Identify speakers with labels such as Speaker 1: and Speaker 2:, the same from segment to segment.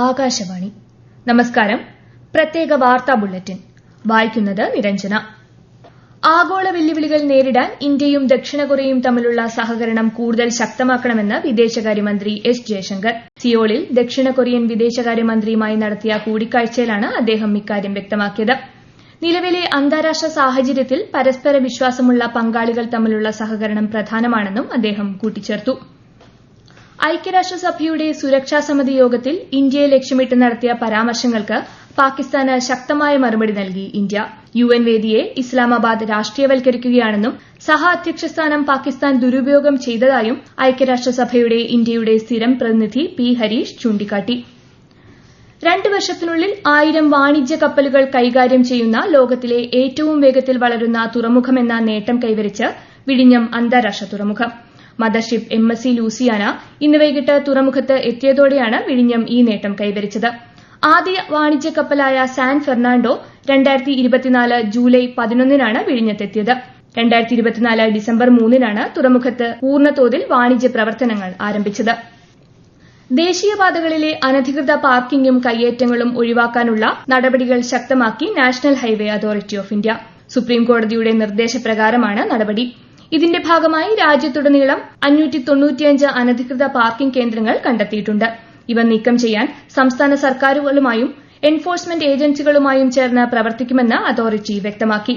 Speaker 1: ആകാശവാണി. നമസ്കാരം. പ്രത്യേക വാർത്താ ബുള്ളറ്റിൻ വായിക്കുന്നത് നിരഞ്ജന. ആഗോള വെല്ലുവിളികൾ നേരിടാൻ ഇന്ത്യയും ദക്ഷിണ കൊറിയയും തമ്മിലുള്ള സഹകരണം കൂടുതൽ ശക്തമാക്കണമെന്ന് വിദേശകാര്യമന്ത്രി എസ് ജയശങ്കർ. സിയോളിൽ ദക്ഷിണ കൊറിയൻ വിദേശകാര്യമന്ത്രിയുമായി നടത്തിയ കൂടിക്കാഴ്ചയിലാണ് അദ്ദേഹം ഇക്കാര്യം വ്യക്തമാക്കിയത്. നിലവിലെ അന്താരാഷ്ട്ര സാഹചര്യത്തിൽ പരസ്പര വിശ്വാസമുള്ള പങ്കാളികൾ തമ്മിലുള്ള സഹകരണം പ്രധാനമാണെന്നും അദ്ദേഹം കൂട്ടിച്ചേർത്തു. ഐക്യരാഷ്ട്രസഭയുടെ സുരക്ഷാ സമിതി യോഗത്തിൽ ഇന്ത്യയെ ലക്ഷ്യമിട്ട് നടത്തിയ പരാമർശങ്ങൾക്ക് പാകിസ്ഥാന് ശക്തമായ മറുപടി നൽകി ഇന്ത്യ. യുഎൻ വേദിയെ ഇസ്ലാമാബാദ് രാഷ്ട്രീയവൽക്കരിക്കുകയാണെന്നും സഹ അധ്യക്ഷ സ്ഥാനം പാകിസ്ഥാൻ ദുരുപയോഗം ചെയ്തതായും ഐക്യരാഷ്ട്രസഭയുടെ ഇന്ത്യയുടെ സ്ഥിരം പ്രതിനിധി പി ഹരീഷ് ചൂണ്ടിക്കാട്ടി. 2 വർഷത്തിനുള്ളിൽ 1000 വാണിജ്യ കപ്പലുകൾ കൈകാര്യം ചെയ്യുന്ന ലോകത്തിലെ ഏറ്റവും വേഗത്തിൽ വളരുന്ന തുറമുഖമെന്ന നേട്ടം കൈവരിച്ച് വിഴിഞ്ഞം അന്താരാഷ്ട്ര തുറമുഖം. മദർഷിപ്പ് MSC ലൂസിയാന ഇന്ന് വൈകിട്ട് തുറമുഖത്ത് എത്തിയതോടെയാണ് വിഴിഞ്ഞം ഈ നേട്ടം കൈവരിച്ചത്. ആദ്യ വാണിജ്യ കപ്പലായ സാൻ ഫെർണാണ്ടോ 2024 ജൂലൈ 11-നാണ് വിഴിഞ്ഞത്തെത്തിയത്. 2024 ഡിസംബർ 3-നാണ് തുറമുഖത്ത് പൂർണ്ണതോതിൽ വാണിജ്യ പ്രവർത്തനങ്ങൾ ആരംഭിച്ചത്. ദേശീയപാതകളിലെ അനധികൃത പാർക്കിംഗും കയ്യേറ്റങ്ങളും ഒഴിവാക്കാനുള്ള നടപടികൾ ശക്തമാക്കി national highway authority of India. സുപ്രീംകോടതിയുടെ നിർദ്ദേശപ്രകാരമാണ് നടപടി. ഇതിന്റെ ഭാഗമായി രാജ്യത്തുടനീളം 595 അനധികൃത പാർക്കിംഗ് കേന്ദ്രങ്ങൾ കണ്ടെത്തിയിട്ടുണ്ട്. ഇവ നീക്കം ചെയ്യാൻ സംസ്ഥാന സർക്കാരുകളുമായും എൻഫോഴ്സ്മെന്റ് ഏജൻസികളുമായും ചേർന്ന് പ്രവർത്തിക്കുമെന്ന് അതോറിറ്റി വ്യക്തമാക്കി.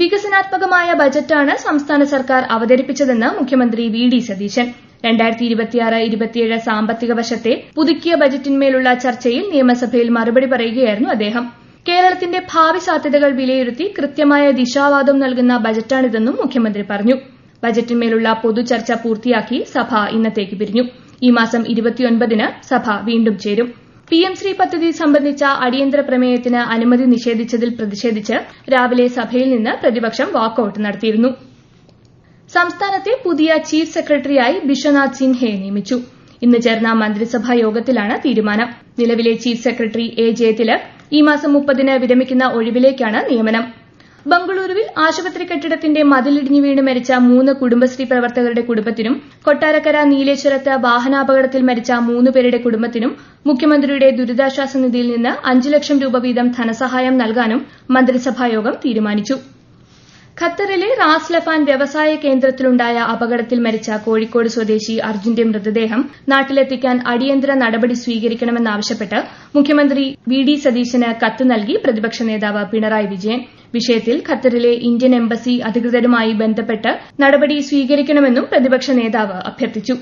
Speaker 1: വികസനാത്മകമായ ബജറ്റാണ് സംസ്ഥാന സർക്കാർ അവതരിപ്പിച്ചതെന്ന് മുഖ്യമന്ത്രി വി.ഡി. സതീശൻ. 2026-27 സാമ്പത്തിക വർഷത്തെ പുതുക്കിയ ബജറ്റിന്മേലുള്ള ചർച്ചയിൽ നിയമസഭയിൽ മറുപടി പറയുകയായിരുന്നു അദ്ദേഹം. കേരളത്തിന്റെ ഭാവി സാധ്യതകൾ വിലയിരുത്തി കൃത്യമായ ദിശാവാദം നൽകുന്ന ബജറ്റാണിതെന്നും മുഖ്യമന്ത്രി പറഞ്ഞു. ബജറ്റിന്മേലുള്ള പൊതുചർച്ച പൂർത്തിയാക്കി സഭ ഇന്നത്തേക്ക് പിരിഞ്ഞു. ഈ മാസം 29-ന് സഭ വീണ്ടും ചേരും. PM ശ്രീ പദ്ധതി സംബന്ധിച്ച അടിയന്തര പ്രമേയത്തിന് അനുമതി നിഷേധിച്ചതിൽ പ്രതിഷേധിച്ച് രാവിലെ സഭയിൽ നിന്ന് പ്രതിപക്ഷം വാക്കൌട്ട് നടത്തിയിരുന്നു. സംസ്ഥാനത്തെ പുതിയ ചീഫ് സെക്രട്ടറിയായി ബിശ്വനാഥ് സിൻഹയെ നിയമിച്ചു. ഇന്ന് ചേർന്ന മന്ത്രിസഭാ യോഗത്തിലാണ് തീരുമാനം. നിലവിലെ ചീഫ് സെക്രട്ടറി A. ജയതിലക് ഈ മാസം 30-ന് വിരമിക്കുന്ന ഒഴിവിലേക്കാണ് നിയമനം. ബംഗളൂരുവിൽ ആശുപത്രി കെട്ടിടത്തിന്റെ മതിലിടിഞ്ഞു വീണ് മരിച്ച 3 കുടുംബശ്രീ പ്രവർത്തകരുടെ കുടുംബത്തിനും കൊട്ടാരക്കര നീലേശ്വരത്ത് വാഹനാപകടത്തിൽ മരിച്ച 3 പേരുടെ കുടുംബത്തിനും മുഖ്യമന്ത്രിയുടെ ദുരിതാശ്വാസ നിധിയിൽ നിന്ന് 5 ലക്ഷം രൂപ വീതം ധനസഹായം നൽകാനും മന്ത്രിസഭായോഗം തീരുമാനിച്ചു. ഖത്തറിലെ റാസ് ലഫാൻ വ്യവസായ കേന്ദ്രത്തിലുണ്ടായ അപകടത്തിൽ മരിച്ച കോഴിക്കോട് സ്വദേശി അർജുന്റെ മൃതദേഹം നാട്ടിലെത്തിക്കാൻ അടിയന്തര നടപടി സ്വീകരിക്കണമെന്നാവശ്യപ്പെട്ട് മുഖ്യമന്ത്രി വി.ഡി. സതീശന് കത്ത് നൽകി പ്രതിപക്ഷ നേതാവ് പിണറായി വിജയൻ. വിഷയത്തിൽ ഖത്തറിലെ ഇന്ത്യൻ എംബസി അധികൃതരുമായി ബന്ധപ്പെട്ട് നടപടി സ്വീകരിക്കണമെന്നും പ്രതിപക്ഷ നേതാവ് അഭ്യർത്ഥിച്ചു.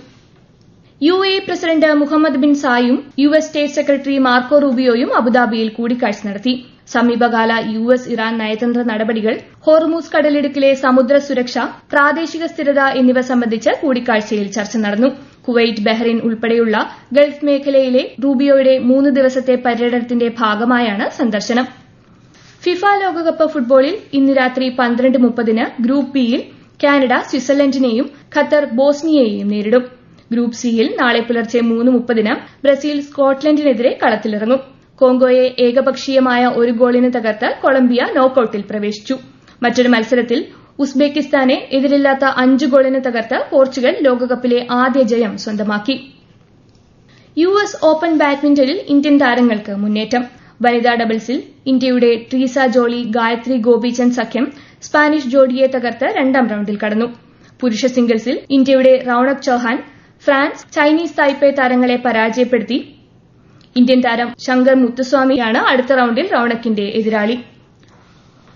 Speaker 1: UAE പ്രസിഡന്റ് മുഹമ്മദ് ബിൻ സായും US സ്റ്റേറ്റ് സെക്രട്ടറി മാർക്കോ റൂബിയോയും അബുദാബിയിൽ കൂടിക്കാഴ്ച നടത്തി. സമീപകാല US-ഇറാൻ നയതന്ത്ര നടപടികൾ, ഹോർമൂസ് കടലിടുക്കിലെ സമുദ്ര സുരക്ഷ, പ്രാദേശിക സ്ഥിരത എന്നിവ സംബന്ധിച്ച് കൂടിക്കാഴ്ചയിൽ ചർച്ച നടന്നു. കുവൈറ്റ്, ബഹ്റൈൻ ഉൾപ്പെടെയുള്ള ഗൾഫ് മേഖലയിലെ റൂബിയോയുടെ 3 ദിവസത്തെ പര്യടനത്തിന്റെ ഭാഗമായാണ് സന്ദർശനം. ഫിഫ ലോകകപ്പ് ഫുട്ബോളിൽ ഇന്ന് രാത്രി 12:30-ന് ഗ്രൂപ്പ് ബിയിൽ കാനഡ സ്വിറ്റ്സർലൻഡിനെയും ഖത്തർ ബോസ്നിയയെയും നേരിടും. ഗ്രൂപ്പ് സിയിൽ നാളെ പുലർച്ചെ 3:30-ന് ബ്രസീൽ സ്കോട്ട്ലൻഡിനെതിരെ കളത്തിലിറങ്ങും. കോങ്കോയെ ഏകപക്ഷീയമായ 1 ഗോളിന് തകർത്ത് കൊളംബിയ നോക്കൌട്ടിൽ പ്രവേശിച്ചു. മറ്റൊരു മത്സരത്തിൽ ഉസ്ബെക്കിസ്ഥാനെ എതിരില്ലാത്ത 5 ഗോളിന് തകർത്ത് പോർച്ചുഗൽ ലോകകപ്പിലെ ആദ്യ ജയം സ്വന്തമാക്കി. US ഓപ്പൺ ബാഡ്മിന്റണിൽ ഇന്ത്യൻ താരങ്ങൾക്ക് മുന്നേറ്റം. വനിതാ ഡബിൾസിൽ ഇന്ത്യയുടെ ട്രീസ ജോളി ഗായത്രി ഗോപിചന്ദ് സഖ്യം സ്പാനിഷ് ജോഡിയെ തകർത്ത് 2ാം റൌണ്ടിൽ കടന്നു. പുരുഷ സിംഗിൾസിൽ ഇന്ത്യയുടെ Raunak Chauhan France, Chinese Taipei താരങ്ങളെ പരാജയപ്പെടുത്തി. ഇന്ത്യൻ താരം ശങ്കർ മുത്തുസ്വാമിയാണ് അടുത്ത റൌണ്ടിൽ റൌണക്കിന്റെ എതിരാളി.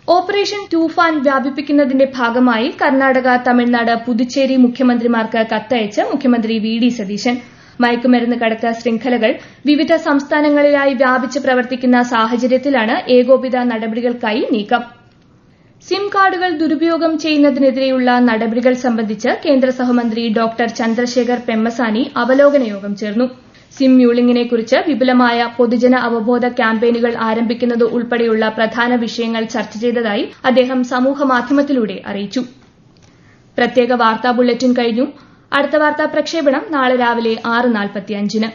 Speaker 1: ഓപ്പറേഷൻ തൂഫാൻ വ്യാപിപ്പിക്കുന്നതിന്റെ ഭാഗമായി കർണാടക, തമിഴ്നാട്, പുതുച്ചേരി മുഖ്യമന്ത്രിമാർക്ക് കത്തയച്ച് മുഖ്യമന്ത്രി വി.ഡി. സതീശൻ. മയക്കുമരുന്ന് കടത്ത് ശൃംഖലകൾ വിവിധ സംസ്ഥാനങ്ങളിലായി വ്യാപിച്ച് പ്രവർത്തിക്കുന്ന സാഹചര്യത്തിലാണ് ഏകോപിത നടപടികൾക്കായി നീക്കം. സിം കാർഡുകൾ ദുരുപയോഗം ചെയ്യുന്നതിനെതിരെയുള്ള നടപടികൾ സംബന്ധിച്ച് കേന്ദ്ര സഹമന്ത്രി ഡോക്ടർ ചന്ദ്രശേഖർ പെമ്മസാനി അവലോകന യോഗം ചേർന്നു. സിം മ്യൂളിംഗിനെക്കുറിച്ച് വിപുലമായ പൊതുജന അവബോധ ക്യാമ്പയിനുകൾ ആരംഭിക്കുന്നത് ഉൾപ്പെടെയുള്ള പ്രധാന വിഷയങ്ങൾ ചർച്ച ചെയ്തതായി അദ്ദേഹം സമൂഹമാധ്യമത്തിലൂടെ അറിയിച്ചു. പ്രത്യേക വാർത്താ ബുള്ളറ്റിൻ കഴിഞ്ഞു. അടുത്ത വാർത്താ പ്രക്ഷേപണം നാളെ രാവിലെ 6:45-ന്.